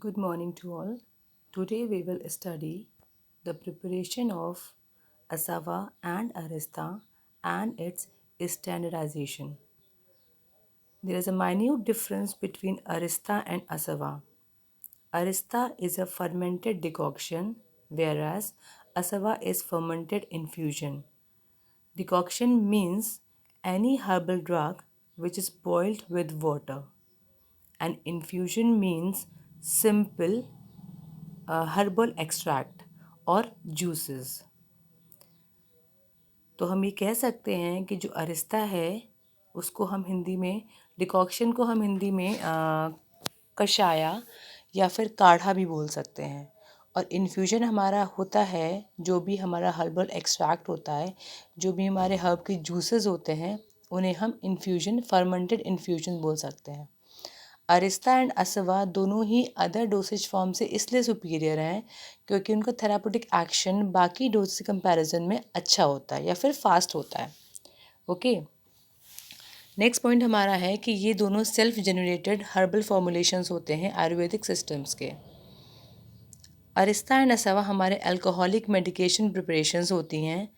Good morning to all. Today we will study the preparation of Asava and Arista and its standardization. There is a minute difference between Arista and Asava. Arista is a fermented decoction, whereas Asava is fermented infusion. Decoction means any herbal drug which is boiled with water, and infusion means simple herbal extract और juices. तो हम ये कह सकते हैं कि जो Arista है उसको हम हिंदी में डिकॉक्शन को हम हिंदी में कषाया या फिर काढ़ा भी बोल सकते हैं। और इन्फ्यूजन हमारा होता है जो भी हमारा हर्बल एक्सट्रैक्ट होता है, जो भी हमारे हर्ब के जूसेस होते हैं, उन्हें हम इन्फ्यूजन फर्मेंटेड इन्फ्यूजन बोल सकते हैं। अरिस्ता एंड असवा दोनों ही अदर डोसेज फॉर्म से इसलिए सुपीरियर हैं क्योंकि उनका थेरापेटिक एक्शन बाकी डोज से कंपैरिजन में अच्छा होता है या फिर फास्ट होता है। ओके, नेक्स्ट पॉइंट हमारा है कि ये दोनों सेल्फ जनरेटेड हर्बल फॉर्मुलेशंस होते हैं आयुर्वेदिक सिस्टम्स के। अरिस्ता एंड असवा हमारे अल्कोहलिक मेडिकेशन प्रिपरेशंस होती हैं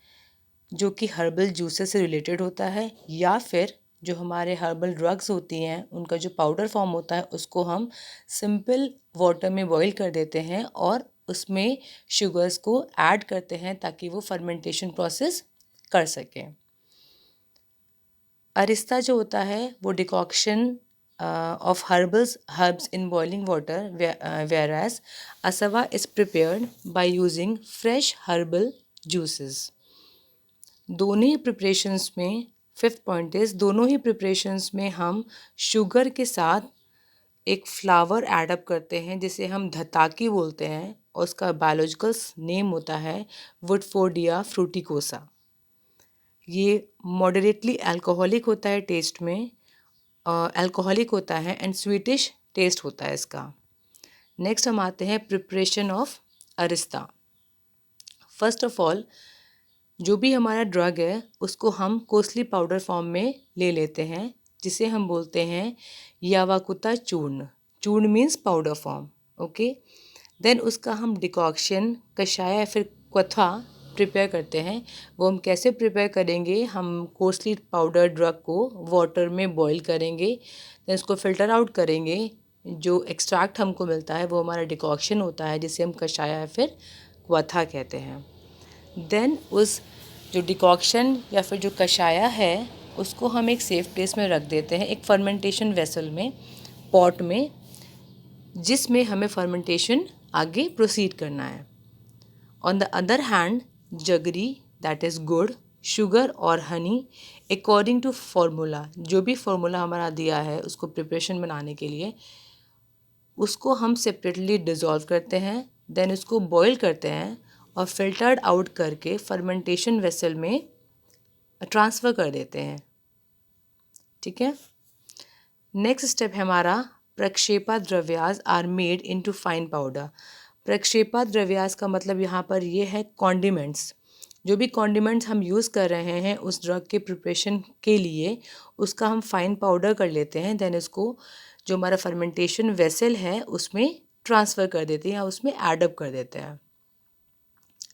जो कि हर्बल जूसेस से रिलेटेड होता है, या फिर जो हमारे हर्बल ड्रग्स होती हैं उनका जो पाउडर फॉर्म होता है उसको हम सिंपल वाटर में बॉईल कर देते हैं और उसमें शुगर्स को ऐड करते हैं ताकि वो फर्मेंटेशन प्रोसेस कर सकें। अरिस्ता जो होता है वो decoction of herbs in boiling water, whereas asava is prepared by using fresh herbal juices. दोनों ही प्रिपरेशंस में, फिफ्थ पॉइंट इज़, दोनों ही प्रिपरेशंस में हम शुगर के साथ एक फ्लावर ऐडअप करते हैं जिसे हम धताकी बोलते हैं और उसका बायोलॉजिकल नेम होता है वुडफोर्डिया फ्रूटिकोसा। ये मॉडरेटली अल्कोहलिक होता है टेस्ट में, अल्कोहलिक होता है एंड स्वीटिश टेस्ट होता है इसका। नेक्स्ट हम आते हैं preparation of Arista. First of all, जो भी हमारा ड्रग है उसको हम कोसली पाउडर फॉर्म में ले लेते हैं जिसे हम बोलते हैं यावाकुता चूर्ण। चूर्ण means powder form. Okay, then उसका हम डिकॉक्शन, कषाय या फिर क्वथा प्रिपेयर करते हैं। वो हम कैसे प्रिपेयर करेंगे, हम कोसली पाउडर ड्रग को वाटर में बॉईल करेंगे, देन उसको फ़िल्टर आउट करेंगे। जो एक्सट्रैक्ट हमको मिलता है वो हमारा डिकॉक्शन होता है जिसे हम कषाय या फिर क्वथा कहते हैं। देन उस जो डिकॉक्शन या फिर जो कषाया है उसको हम एक सेफ़ प्लेस में रख देते हैं, एक फर्मेंटेशन वेसल में, पॉट में, जिसमें हमें फर्मेंटेशन आगे प्रोसीड करना है। On the other hand, jaggery that is gur, sugar और हनी अकॉर्डिंग टू फार्मूला, जो भी फार्मूला हमारा दिया है उसको प्रिपरेशन बनाने के लिए, उसको हम सेपरेटली डिज़ोल्व करते हैं। देन उसको बॉईल करते हैं और फिल्टर्ड आउट करके फर्मेंटेशन वेसल में ट्रांसफ़र कर देते हैं। ठीक है, नेक्स्ट स्टेप है हमारा prakshepa dravyas are made into fine powder. Prakshepa dravyas का मतलब यहाँ पर ये है कॉन्डिमेंट्स। जो भी कॉन्डिमेंट्स हम यूज़ कर रहे हैं उस ड्रग के प्रिपरेशन के लिए उसका हम फाइन पाउडर कर लेते हैं। देन इसको जो हमारा फर्मेंटेशन वेसल है उसमें ट्रांसफ़र कर देते हैं या उसमें एडअप कर देते हैं।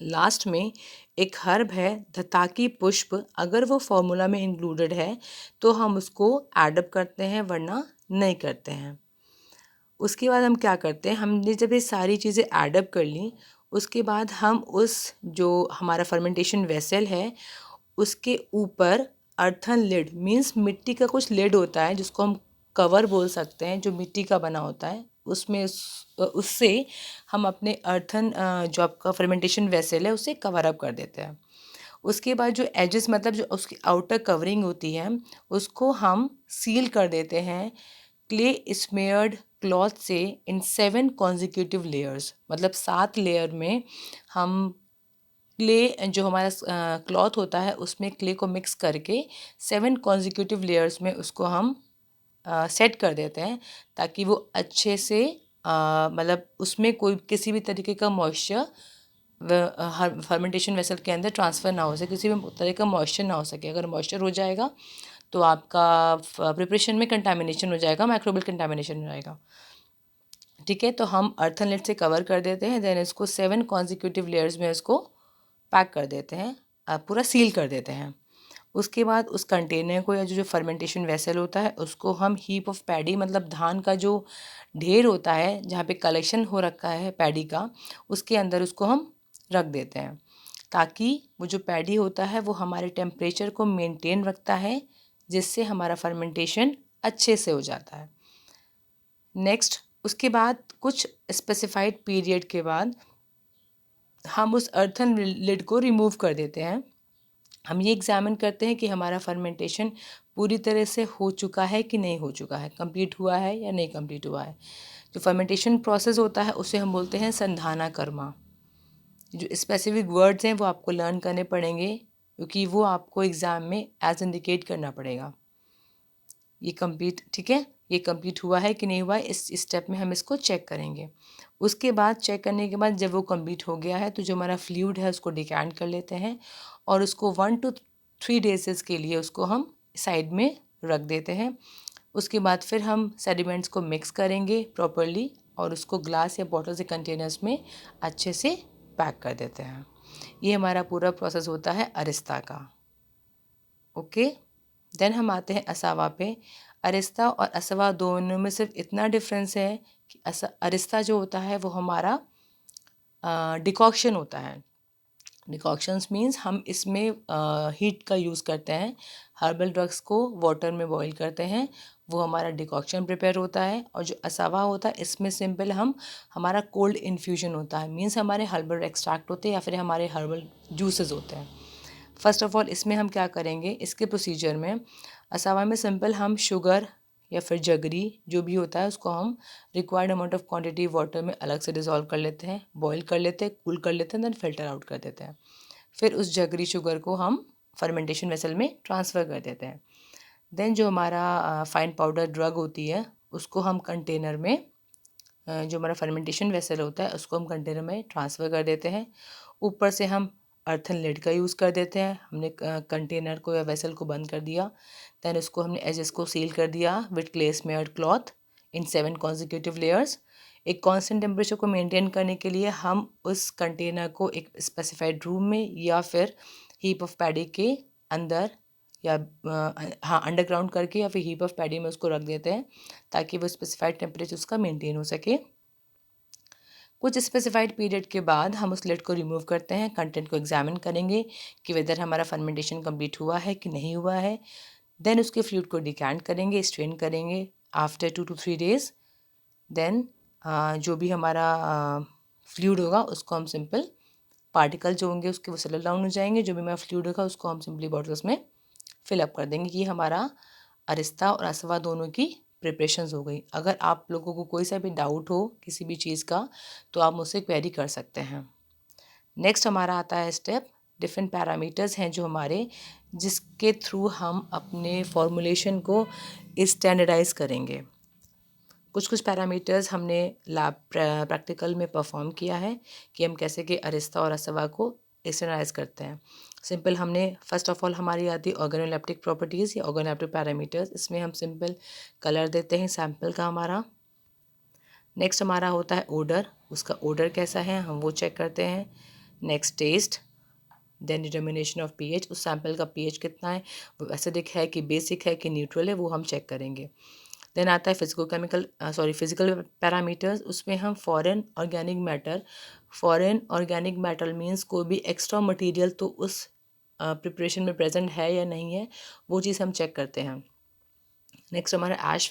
लास्ट में एक हर्ब है धताकी पुष्प, अगर वो फॉर्मूला में इंक्लूडेड है तो हम उसको एडअप करते हैं वरना नहीं करते हैं। उसके बाद हम क्या करते हैं, हमने जब ये सारी चीज़ें एडअप कर ली उसके बाद हम उस जो हमारा फर्मेंटेशन वेसल है उसके ऊपर अर्थन लिड मीन्स मिट्टी का कुछ लिड होता है जिसको हम कवर बोल सकते हैं, जो मिट्टी का बना होता है, उसमें उससे हम अपने अर्थन जो आपका फर्मेंटेशन वेसल है उसे कवर अप कर देते हैं। उसके बाद जो एजेस मतलब जो उसकी आउटर कवरिंग होती है उसको हम सील कर देते हैं क्ले स्मेयर्ड क्लॉथ से इन 7 कॉन्जिक्यूटिव लेयर्स, मतलब 7 लेयर में हम क्ले जो हमारा क्लॉथ होता है उसमें क्ले को मिक्स करके 7 कॉन्जिक्यूटिव लेयर्स में उसको हम सेट कर देते हैं ताकि वो अच्छे से मतलब उसमें कोई किसी भी तरीके का मॉइस्चर फर्मेंटेशन वेसल के अंदर ट्रांसफ़र ना हो सके, किसी भी तरह का मॉइस्चर ना हो सके। अगर मॉइस्चर हो जाएगा तो आपका प्रिपरेशन में कंटामिनेशन हो जाएगा, माइक्रोबियल कंटामिनेशन हो जाएगा। ठीक है, तो हम अर्थन लिड से कवर कर देते हैं, देन इसको 7 कॉन्जिक्यूटिव लेयर्स में इसको पैक कर देते हैं, पूरा सील कर देते हैं। उसके बाद उस कंटेनर को या जो फर्मेंटेशन वेसल होता है उसको हम हीप ऑफ पैडी, मतलब धान का जो ढेर होता है जहाँ पे कलेक्शन हो रखा है पैडी का, उसके अंदर उसको हम रख देते हैं, ताकि वो जो पैडी होता है वो हमारे टेम्परेचर को मेंटेन रखता है, जिससे हमारा फर्मेंटेशन अच्छे से हो जाता है। नेक्स्ट, उसके बाद कुछ स्पेसिफाइड पीरियड के बाद हम उस अर्थन लिड को रिमूव कर देते हैं। हम ये एग्जामिन करते हैं कि हमारा फर्मेंटेशन पूरी तरह से हो चुका है कि नहीं हो चुका है, कंप्लीट हुआ है या नहीं कंप्लीट हुआ है। जो फर्मेंटेशन प्रोसेस होता है उसे हम बोलते हैं संधाना कर्मा। जो स्पेसिफिक वर्ड्स हैं वो आपको लर्न करने पड़ेंगे, क्योंकि वो आपको एग्ज़ाम में एज इंडिकेट करना पड़ेगा। ये कंप्लीट, ठीक है, ये कंप्लीट हुआ है कि नहीं हुआ है, इस स्टेप में हम इसको चेक करेंगे। उसके बाद चेक करने के बाद जब वो कंप्लीट हो गया है तो जो हमारा फ्लूइड है उसको डिकैंट कर लेते हैं और उसको 1 to 3 डेज़ के लिए उसको हम साइड में रख देते हैं। उसके बाद फिर हम सेडिमेंट्स को मिक्स करेंगे प्रॉपरली और उसको ग्लास या बॉटल से कंटेनर्स में अच्छे से पैक कर देते हैं। ये हमारा पूरा प्रोसेस होता है अरिस्ता का। ओके, देन हम आते हैं असावा पे। अरिस्ता और असावा दोनों में सिर्फ इतना डिफरेंस है कि अरिस्ता जो होता है वो हमारा डिकॉक्शन होता है। डिकॉक्शंस मीन्स हम इसमें हीट का यूज़ करते हैं, हर्बल ड्रग्स को वाटर में बॉईल करते हैं, वो हमारा डिकॉक्शन प्रिपेयर होता है। और जो असावा होता है इसमें सिंपल हमारा कोल्ड इन्फ्यूजन होता है, मीन्स हमारे हर्बल एक्सट्रैक्ट होते हैं या फिर हमारे हर्बल जूसेस होते हैं। फर्स्ट ऑफ ऑल इसमें हम क्या करेंगे, इसके प्रोसीजर में असावा में सिंपल हम शुगर या फिर जगरी जो भी होता है उसको हम required amount of quantity water में अलग से डिज़ोल्व कर लेते हैं, बॉईल कर लेते हैं, कूल कर लेते हैं, देन फिल्टर आउट कर देते हैं। फिर उस जगरी शुगर को हम फर्मेंटेशन वेसल में ट्रांसफ़र कर देते हैं। देन जो हमारा फाइन पाउडर ड्रग होती है उसको हम कंटेनर में जो हमारा फर्मेंटेशन वेसल होता है उसको हम कंटेनर में ट्रांसफ़र कर देते हैं। ऊपर से हम अर्थन लिड का यूज़ कर देते हैं। हमने कंटेनर को या वेसल को बंद कर दिया, दैन उसको हमने एजेस को सील कर दिया with clay smeared cloth in 7 consecutive layers. एक कांस्टेंट टेम्परेचर को मेंटेन करने के लिए हम उस कंटेनर को एक स्पेसिफाइड रूम में या फिर हीप ऑफ पैडी के अंदर या हाँ अंडरग्राउंड करके या फिर हीप ऑफ पैडी में उसको रख देते हैं, ताकि वो स्पेसिफाइड टेम्परेचर उसका मेंटेन हो सके। कुछ स्पेसिफाइड पीरियड के बाद हम उस लिड को रिमूव करते हैं, कंटेंट को एग्जामिन करेंगे कि वेदर हमारा फर्मेंटेशन कंप्लीट हुआ है कि नहीं हुआ है। देन उसके फ्लूइड को डिकैंट करेंगे, स्ट्रेन करेंगे आफ्टर 2 to 3 डेज़। देन जो भी हमारा फ्लूइड होगा उसको हम सिंपल पार्टिकल जो होंगे उसके वो सेटल डाउन हो जाएंगे, जो भी हमारा फ्लूइड होगा उसको हम सिंपली बॉटल्स में फिलअप कर देंगे। ये हमारा अरिस्ता और असवा दोनों की प्रिपरेशंस हो गई। अगर आप लोगों को कोई सा भी डाउट हो किसी भी चीज़ का तो आप मुझसे क्वेरी कर सकते हैं। नेक्स्ट हमारा आता है स्टेप, डिफरेंट पैरामीटर्स हैं जो हमारे जिसके थ्रू हम अपने फॉर्मूलेशन को स्टैंडर्डाइज करेंगे। कुछ कुछ पैरामीटर्स हमने लैब प्रैक्टिकल में परफॉर्म किया है कि हम कैसे कि अरिस्ता और असवा को स्टैंडर्डाइज करते हैं। सिंपल हमने फर्स्ट ऑफ ऑल हमारी आती है ऑर्गेनोलेप्टिक प्रॉपर्टीज़ या ऑर्गेनोलेप्टिक पैरामीटर्स। इसमें हम सिंपल कलर देते हैं सैम्पल का हमारा। नेक्स्ट हमारा होता है ओडर, उसका ओडर कैसा है हम वो चेक करते हैं। Next test, then determination of pH, उस सैम्पल का पीएच कितना है, वो एसिडिक है कि बेसिक है कि न्यूट्रल है, वो हम चेक करेंगे। देन आता है फिजिकल पैरामीटर्स। उसमें हम फॉरेन ऑर्गेनिक मैटर मीन्स कोई भी एक्स्ट्रा मटेरियल तो उस प्रिपरेशन में प्रेजेंट है या नहीं है, वो चीज़ हम चेक करते हैं। नेक्स्ट हमारा ऐश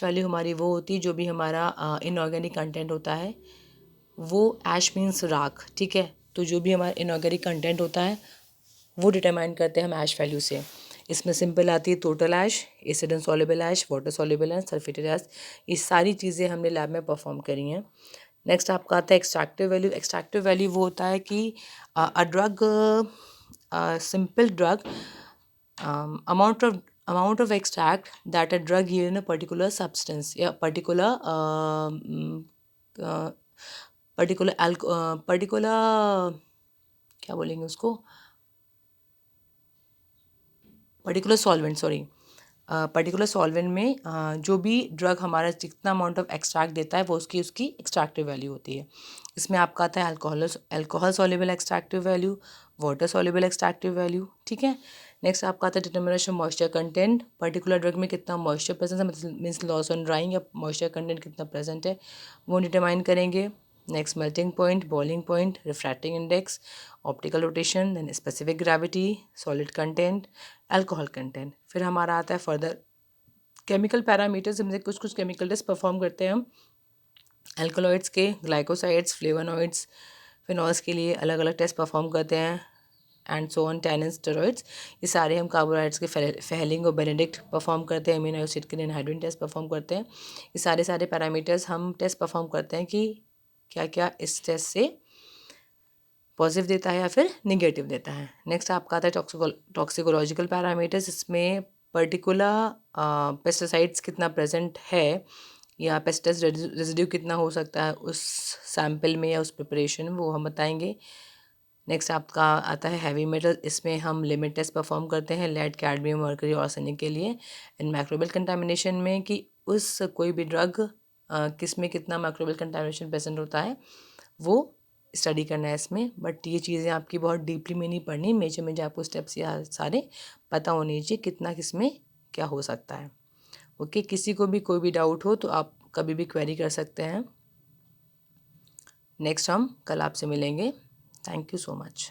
वैल्यू हमारी वो होती है जो भी हमारा इनऑर्गेनिक कंटेंट होता है, वो ऐश मीन्स राख, ठीक है। तो जो भी हमारा इनऑर्गेनिक कंटेंट होता है वो डिटरमाइन करते हैं हम ऐश वैल्यू से। इसमें सिंपल आती है टोटल ऐश, एसिड इनसॉल्युबल ऐश, वाटर सॉल्युबल ऐश, सल्फेटेड ऐश। ये सारी चीज़ें हमने लैब में परफॉर्म करी हैं। नेक्स्ट आपका आता है एक्सट्रैक्टिव वैल्यू। एक्सट्रैक्टिव वैल्यू वो होता है कि a drug simple drug amount of extract that a drug yield in a particular substance या particular क्या बोलेंगे उसको, particular solvent, sorry, particular solvent में जो भी ड्रग हमारा जितना अमाउंट ऑफ एक्सट्रैक्ट देता है वो उसकी एक्सट्रैक्टिव वैल्यू होती है। इसमें आपका आता है alcohol soluble extractive value, water soluble extractive value, ठीक है। नेक्स्ट आपका आता है determination moisture content, particular drug में कितना मॉइस्चर प्रेजेंट है, मीन्स लॉस ऑन ड्राइंग या मॉइस्चर कंटेंट कितना प्रेजेंट है वो डिटरमाइन करेंगे। Next melting point, boiling point, refracting index, optical rotation, then specific gravity, solid content, alcohol content. फिर हमारा आता है फर्दर केमिकल पैरामीटर्स, जिनमें कुछ कुछ केमिकल टेस्ट परफॉर्म करते हैं हम एल्कोलॉइड्स के, ग्लाइकोसाइड्स, फ्लेवोनॉइड्स, फिनॉल्स के लिए अलग अलग टेस्ट परफॉर्म करते हैं, and so on, tannin, steroids. ये सारे हम कार्बोहाइड्रेट्स के फेहलिंग और बेनेडिक्ट परफॉर्म करते हैं, अमीनो एसिड के एनहाइड्रिन टेस्ट परफॉर्म करते हैं। ये सारे पैरामीटर्स हम टेस्ट परफॉर्म करते हैं कि क्या क्या इस टेस्ट से पॉजिटिव देता है या फिर निगेटिव देता है। नेक्स्ट आपका आता है टॉक्सिकोलॉजिकल पैरामीटर्स, इसमें पर्टिकुलर पेस्टिसाइड्स कितना प्रेजेंट है या पेस्टिसाइड रेजिड्यू कितना हो सकता है उस सैम्पल में या उस प्रिपरेशन में, वो हम बताएंगे। नेक्स्ट आपका आता है हैवी मेटल, इसमें हम लिमिट टेस्ट परफॉर्म करते हैं लेड, कैडमियम, मर्करी और आर्सेनिक के लिए। एंड माइक्रोबियल कंटामिनेशन में कि उस कोई भी ड्रग किस में कितना माइक्रोबियल कंटामिनेशन प्रेजेंट होता है वो स्टडी करना है इसमें। बट ये चीज़ें आपकी बहुत डीपली में नहीं पढ़नी, मेजर आपको स्टेप्स या सारे पता होने चाहिए कितना किस में क्या हो सकता है। ओके, किसी को भी कोई भी डाउट हो तो आप कभी भी क्वेरी कर सकते हैं। नेक्स्ट हम कल आपसे मिलेंगे। Thank you so much.